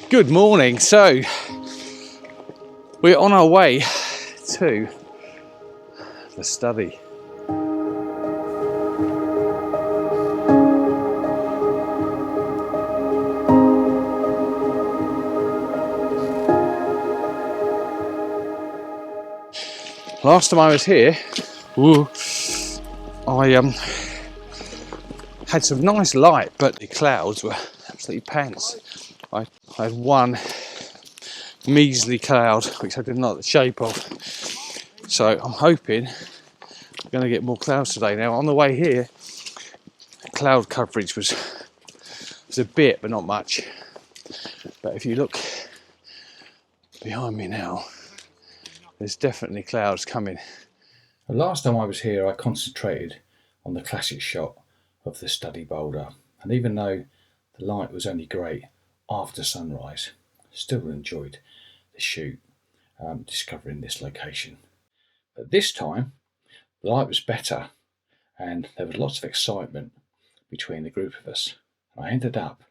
Good morning. So we're on our way to the study. Last time I was here, I had some nice light, but the clouds were absolutely pants. I had one measly cloud which I didn't like the shape of, so I'm hoping we're going to get more clouds today. Now on the way here, cloud coverage was a bit, but not much. But if you look behind me now, there's definitely clouds coming. The last time I was here, I concentrated on the classic shot of the study boulder, and even though the light was only great after sunrise, still enjoyed the shoot, discovering this location. But this time the light was better and there was lots of excitement between the group of us. I ended up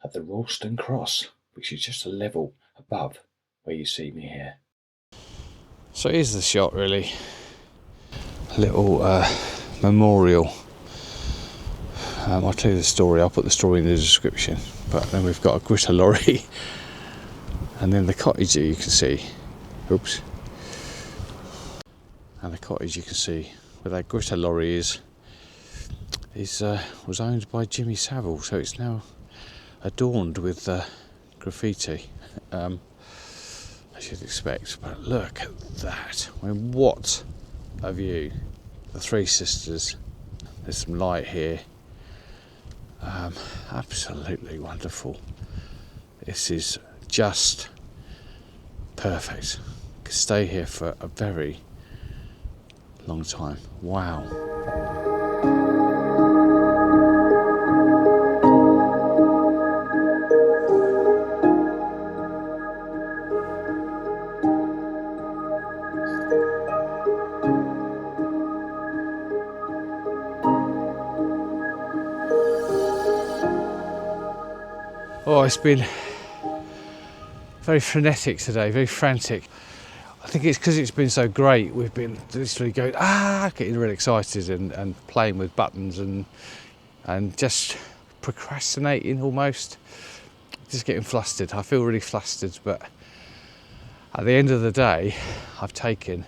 at the Ralston Cross, which is just a level above where you see me here. So here's the shot, really. A little memorial. I'll tell you the story, I'll put the story in the description. But then we've got a gritter lorry and then the cottage that you can see. Oops. And the cottage you can see where that gritter lorry is was owned by Jimmy Savile, so it's now adorned with graffiti, as you'd expect. But look at that! I mean, what a view! The Three Sisters. There's some light here. Absolutely wonderful. This is just perfect. Could stay here for a very long time. Wow. Oh, it's been very frenetic today, very frantic. I think it's because it's been so great. We've been literally going, getting really excited and playing with buttons and just procrastinating almost. Just getting flustered. I feel really flustered, but at the end of the day, I've taken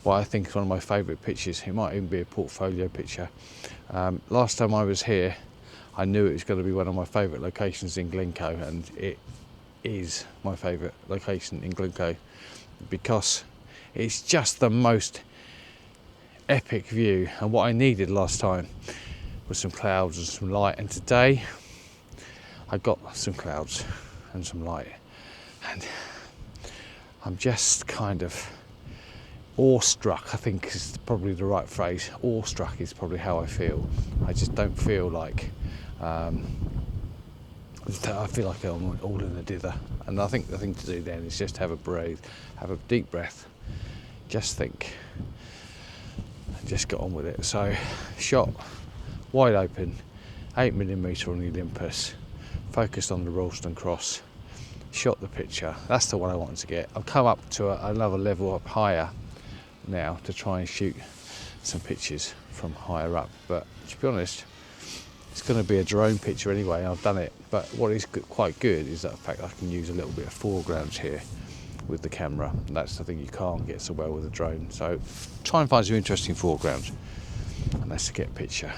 what I think is one of my favourite pictures. It might even be a portfolio picture. Last time I was here, I knew it was going to be one of my favourite locations in Glencoe, and it is my favourite location in Glencoe because it's just the most epic view. And what I needed last time was some clouds and some light, and today I got some clouds and some light, and I'm just kind of awestruck, I think is probably the right phrase. Awestruck is probably how I feel. I just don't feel like I feel like I'm all in a dither, and I think the thing to do then is just have a breathe, have a deep breath, just think, and just get on with it. So, shot wide open, 8mm on the Olympus, focused on the Ralston Cross, shot the picture. That's the one I wanted to get. I've come up to another level up higher now to try and shoot some pictures from higher up, but to be honest, it's going to be a drone picture anyway. I've done it, but what is quite good is that fact I can use a little bit of foreground here with the camera, and that's the thing you can't get so well with a drone. So try and find some interesting foregrounds, and let's get a picture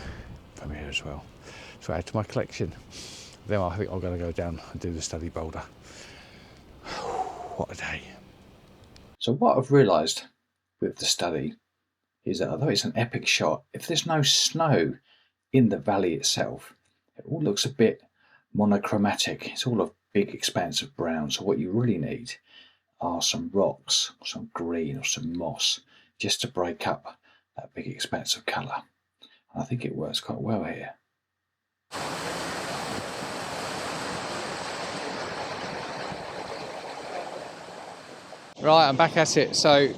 from here as well. So add to my collection. Then I think I'm going to go down and do the study boulder. What a day. So what I've realised with the study is that although it's an epic shot, if there's no snow in the valley itself, it all looks a bit monochromatic. It's all a big expanse of brown. So what you really need are some rocks, some green or some moss, just to break up that big expanse of colour. And I think it works quite well here. Right, I'm back at it. So,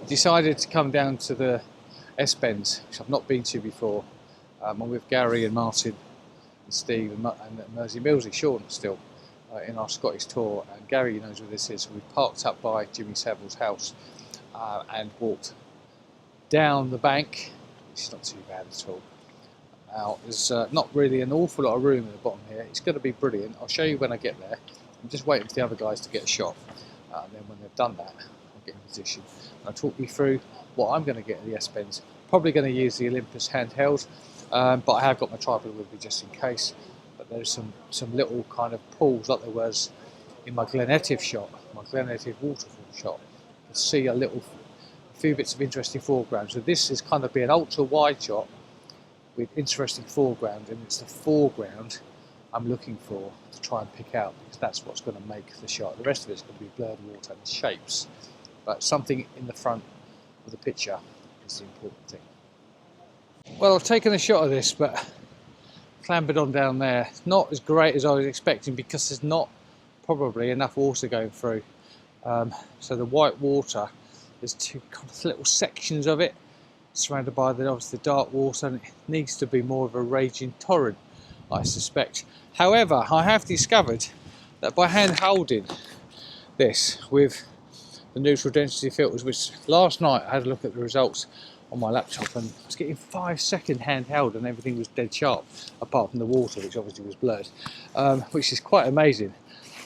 decided to come down to the S-Bends, which I've not been to before. I'm with Gary and Martin and Steve and Mersey Millsy, Shaun still, in our Scottish tour. And Gary knows where this is. So we've parked up by Jimmy Savile's house and walked down the bank. It's not too bad at all. Now, there's not really an awful lot of room at the bottom here. It's going to be brilliant. I'll show you when I get there. I'm just waiting for the other guys to get a shot. And then when they've done that, I'll get in position. I'll talk you through what I'm going to get at the S-Bends. Probably going to use the Olympus handheld, but I have got my tripod with me just in case. But there's some little kind of pools like there was in my Glenetiv shot, my Glenetiv waterfall shot. You can see a few bits of interesting foreground. So this is kind of be an ultra wide shot with interesting foreground, and it's the foreground I'm looking for to try and pick out, because that's what's going to make the shot. The rest of it's going to be blurred water and shapes, but something in the front of the picture is the important thing. Well, I've taken a shot of this, but clambered on down there. Not as great as I was expecting, because there's not probably enough water going through. So the white water, there's two kind of little sections of it surrounded by obviously the dark water, and it needs to be more of a raging torrent, I suspect. However, I have discovered that by hand holding this with the neutral density filters, which last night I had a look at the results on my laptop, and I was getting 5-second handheld and everything was dead sharp, apart from the water, which obviously was blurred, which is quite amazing.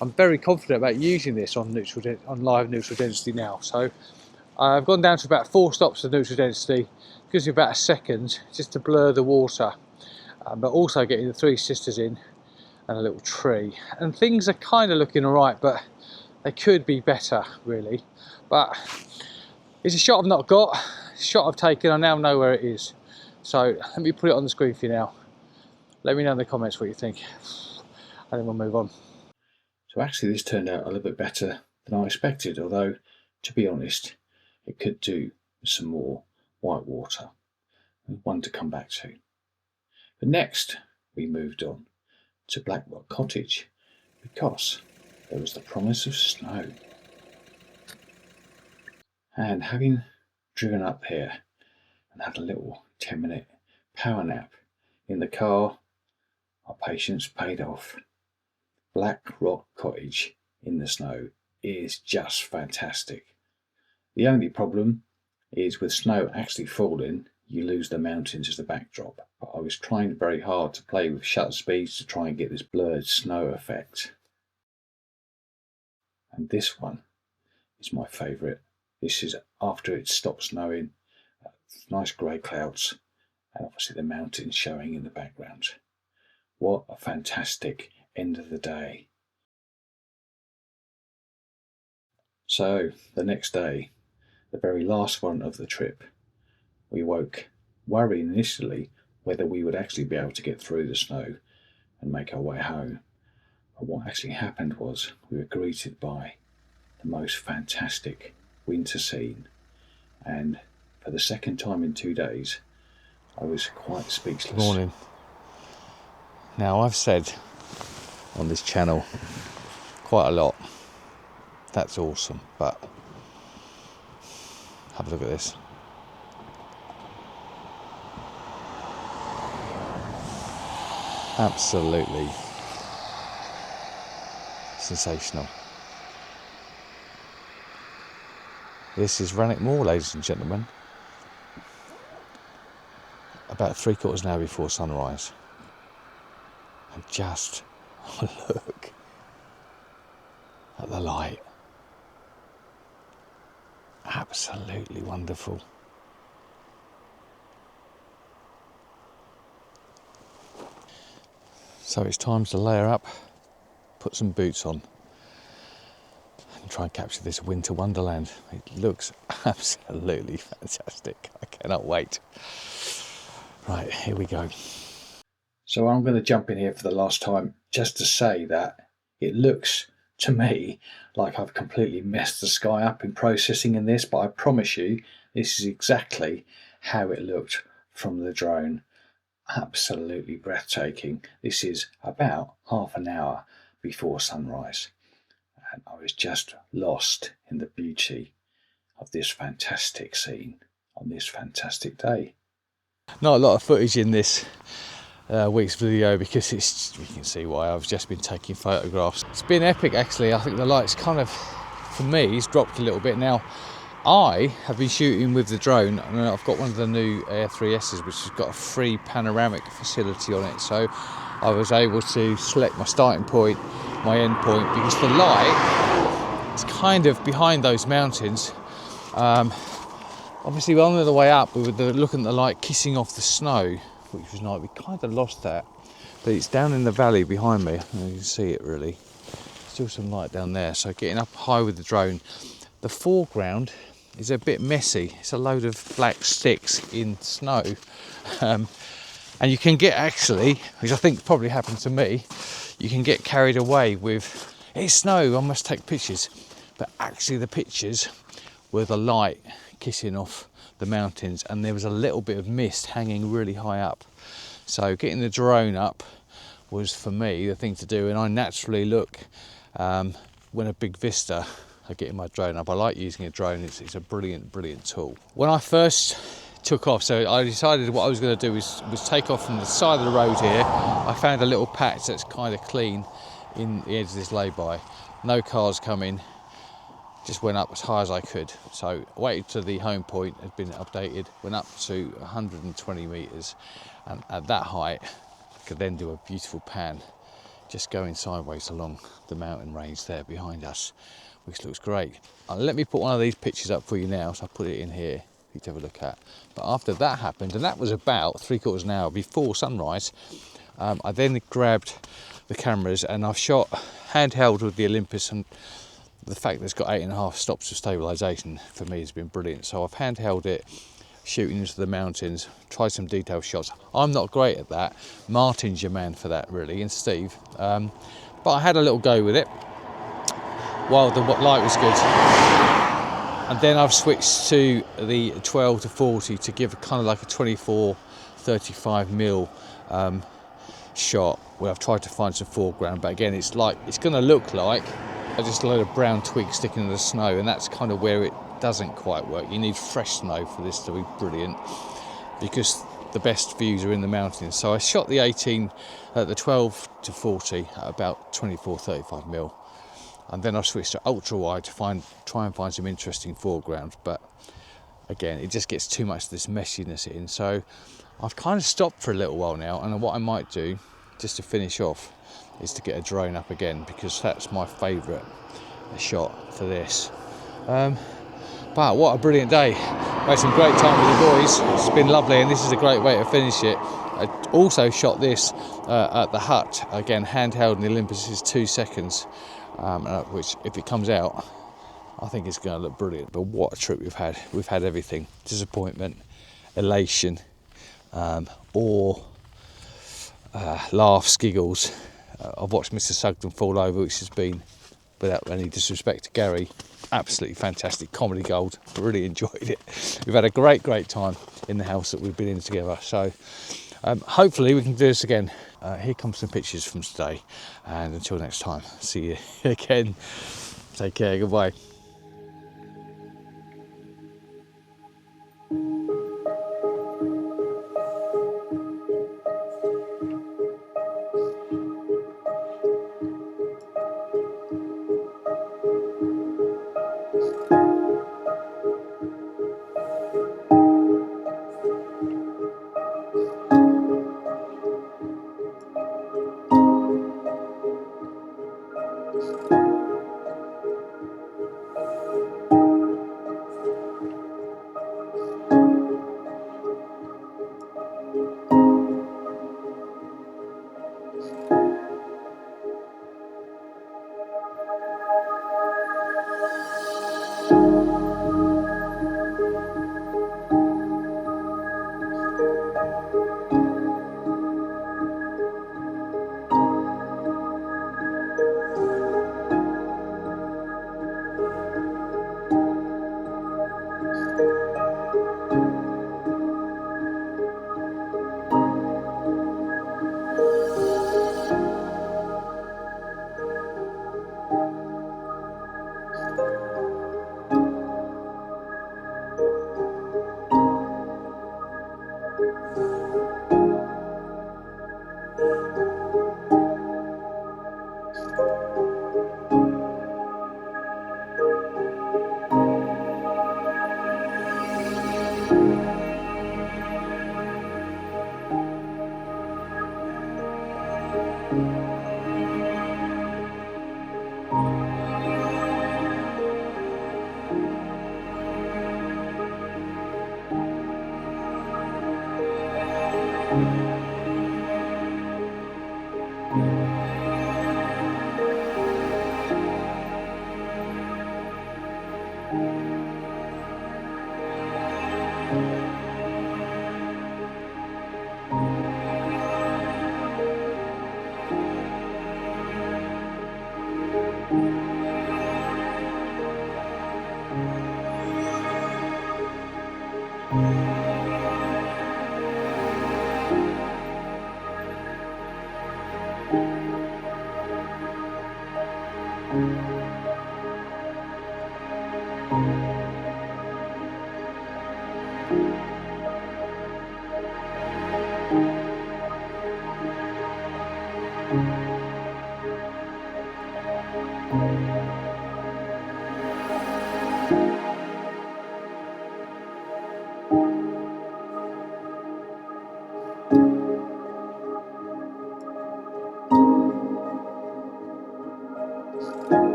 I'm very confident about using this on live neutral density now. So I've gone down to about 4 stops of neutral density. Gives you about a second just to blur the water, but also getting the Three Sisters in and a little tree. And things are kind of looking alright, but they could be better, really. But it's a shot I've not got, a shot I've taken. I now know where it is. So let me put it on the screen for you now. Let me know in the comments what you think, and then we'll move on. So actually this turned out a little bit better than I expected, although, to be honest, it could do some more white water, and one to come back to. But next we moved on to Balck Rock Cottage, because there was the promise of snow. And having driven up here and had a little 10-minute power nap in the car, our patience paid off. Balck Rock Cottage in the snow is just fantastic. The only problem is with snow actually falling, you lose the mountains as the backdrop. But I was trying very hard to play with shutter speeds to try and get this blurred snow effect. And this one is my favourite. This is after it stopped snowing, nice grey clouds, and obviously the mountains showing in the background. What a fantastic end of the day. So the next day, the very last one of the trip, we woke worrying initially whether we would actually be able to get through the snow and make our way home. But what actually happened was we were greeted by the most fantastic winter scene, and for the second time in 2 days I was quite speechless. Good morning. Now, I've said on this channel quite a lot, that's awesome, but have a look at this. Absolutely sensational. This is Ranch Moor, ladies and gentlemen. About 3/4 of an hour before sunrise. And just look at the light. Absolutely wonderful. So it's time to layer up, put some boots on, and try and capture this winter wonderland. It looks absolutely fantastic. I cannot wait. Right, here we go. So I'm going to jump in here for the last time just to say that it looks to me like I've completely messed the sky up in processing in this, but I promise you this is exactly how it looked from the drone. absolutely breathtaking. This is about half an hour before sunrise, and I was just lost in the beauty of this fantastic scene on this fantastic day. Not a lot of footage in this week's video because you can see why. I've just been taking photographs. It's been epic actually. I think the lights kind of, for me, it's dropped a little bit now. I have been shooting with the drone, and I've got one of the new Air 3S's which has got a free panoramic facility on it, so I was able to select my starting point, my end point, because the light is kind of behind those mountains. Obviously on the way up we were looking at the light kissing off the snow, which was nice. We kind of lost that, but it's down in the valley behind me. You can see it really. Still some light down there, so getting up high with the drone. The foreground is a bit messy. It's a load of black sticks in snow. And you can get actually, which I think probably happened to me, you can get carried away with, it's snow, I must take pictures. But actually the pictures were the light kissing off the mountains, and there was a little bit of mist hanging really high up. So getting the drone up was for me the thing to do, and I naturally look when a big vista, I get in my drone up. I like using a drone, it's a brilliant tool. When I first took off, so I decided what I was going to do was take off from the side of the road here. I found a little patch that's kind of clean in the edge of this lay-by. No cars coming, just went up as high as I could. So waited till the home point had been updated, went up to 120 metres, and at that height I could then do a beautiful pan, just going sideways along the mountain range there behind us, which looks great. Let me put one of these pictures up for you now, so I'll put it in here for you to have a look at. But after that happened, and that was about 3/4 an hour before sunrise, I then grabbed the cameras and I've shot handheld with the Olympus, and the fact that it's got 8.5 stops of stabilisation for me has been brilliant. So I've handheld it, shooting into the mountains, tried some detailed shots. I'm not great at that. Martin's your man for that really, and Steve. But I had a little go with it while the light was good. And then I've switched to the 12 to 40 to give kind of like a 24-35mm shot, where I've tried to find some foreground, but again it's going to look like just a load of brown twigs sticking in the snow, and that's kind of where it doesn't quite work. You need fresh snow for this to be brilliant, because the best views are in the mountains. So I shot the 12 to 40 at about 24-35mm, and then I switched to ultra wide to try and find some interesting foreground. But again, it just gets too much of this messiness in. So I've kind of stopped for a little while now, and what I might do, just to finish off, is to get a drone up again, because that's my favourite shot for this. But what a brilliant day. I had some great time with the boys. It's been lovely, and this is a great way to finish it. I also shot this at the hut, again handheld, and the Olympus is 2 seconds, which if it comes out, I think it's going to look brilliant. But what a trip we've had. We've had everything: disappointment, elation, awe, laughs, giggles. I've watched Mr. Sugden fall over, which has been, without any disrespect to Garry, absolutely fantastic comedy gold. Really enjoyed it. We've had a great time in the house that we've been in together. So hopefully we can do this again. Here comes some pictures from today, and until next time, see you again. Take care, goodbye.